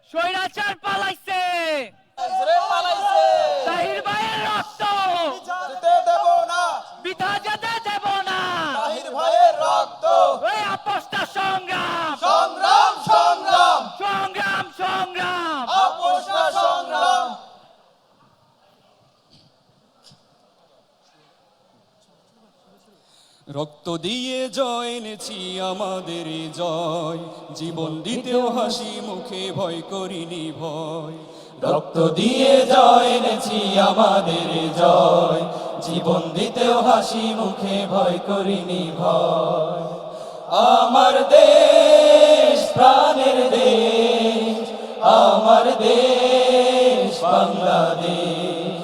স্বৈরাচার পালাইছে, তাহির ভাইয়ের রক্ত দেব না, বৃথা যেতে দেব না। তাহির ভাইয়ের রক্ত ওই আপোষটা সংগ্রাম, সংগ্রাম সংগ্রাম, সংগ্রাম সংগ্রাম। আপোষ না সংগ্রাম। রক্ত দিয়ে জয় এনেছি আমাদের জয়, জীবন দিতেও হাসি মুখে ভয় করিনি ভয়। রক্ত দিয়ে জয় এনেছি আমাদের জয়, জীবন দিতেও হাসি মুখে ভয় করিনি ভয়। আমার দেশ প্রাণের দেশ, আমার দেশ বাংলাদেশ,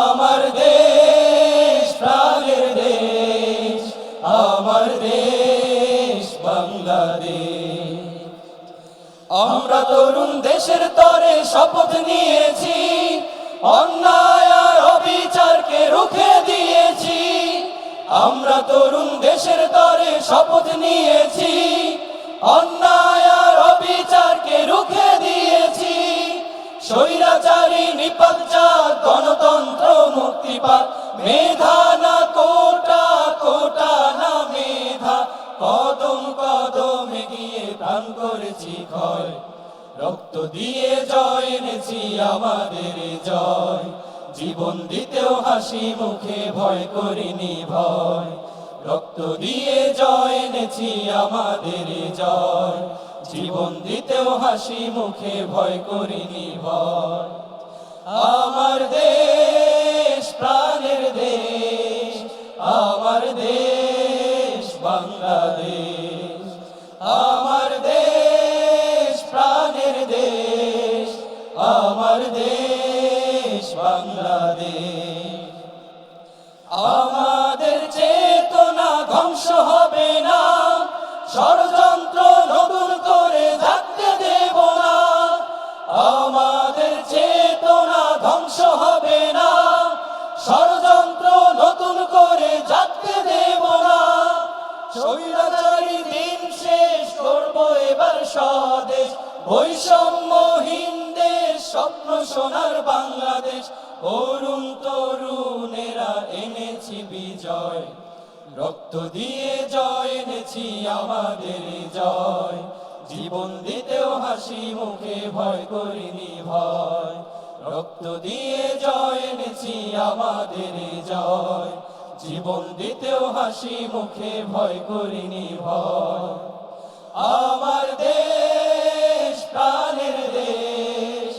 আমার দেশ প্রাণের দেশ, আমার দেশ বাংলাদেশ। আমরা তরুণ দেশের তরে শপথ নিয়েছি, অন্যায় আর অবিচারকে রুখে দিয়েছি। আমরা তরুণ দেশের তরে শপথ নিয়েছি, অন্যায় আর অবিচারকে রুখে দিয়েছি। স্বৈরাচারী নিপাত গণতন্ত্র মুক্তি পাক, মেধা না কোটা, কোটা না মেধা, কদম কদম এগিয়ে প্রাণ করেছি ক্ষয়। রক্ত দিয়ে জয় এনেছি আমাদের জয়, জীবন দিতেও হাসি মুখে ভয় করিনি ভয়। রক্ত দিয়ে জয় এনেছি আমাদের জয়, জীবন দিতেও হাসি মুখে ভয় করিনি ভয়। আমার দেশ প্রাণের দেশ, আমার দেশ বাংলাদেশ, আমার দেশ প্রাণের দেশ, আমার দেশ বাংলাদেশ। আমাদের চেতনা ধ্বংস হবে না, ষড়যন্ত্র নতুন করে জাগতে দেব না। আমাদের চেতনা ধ্বংস হবে না, ষড়যন্ত্র নতুন করে জাগতে দেব না। স্বৈরাচারী দিন শেষ করব এবার স্বদেশ, বৈষম্যহীন দেশ, স্বপ্ন সোনার বাংলাদেশ। অরুণ তরুণেরা এনেছি বিজয়, রক্ত দিয়ে জয় এনেছি আমাদের জয়, জীবন দিতেও হাসি মুখে ভয় করিনি ভয়। রক্ত দিয়ে জয় এনেছি আমাদের জয়, জীবন দিতেও হাসি মুখে ভয় করিনি ভয়। আমার দেশ প্রাণের দেশ,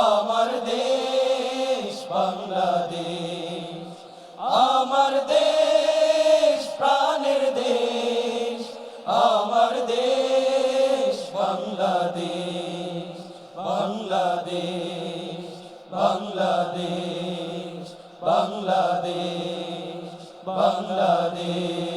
আমার দেশ বাংলাদেশ, আমার দেশ প্রাণের দেশ, আমার দেশ বাংলাদেশ, বাংলাদেশ, বাংলাদেশ, বাংলাদেশ, বাংলাদেশ।